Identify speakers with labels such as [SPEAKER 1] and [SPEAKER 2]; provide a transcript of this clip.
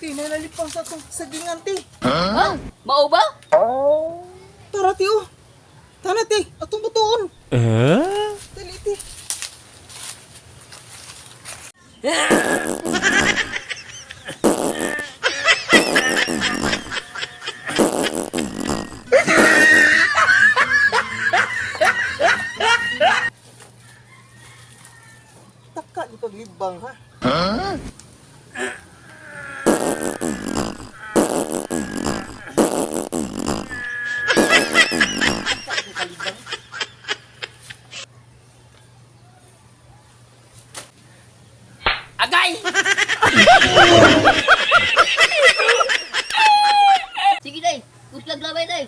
[SPEAKER 1] Ti, nalalipang sa itong sagingan, ti.
[SPEAKER 2] Ha? Mao ba?
[SPEAKER 1] Tara, ti, oh. Tara, ti. Atong butuon. Dali, ti. Taka ito libang, ha?
[SPEAKER 2] Agay! Sige, day. Puslag labay, day.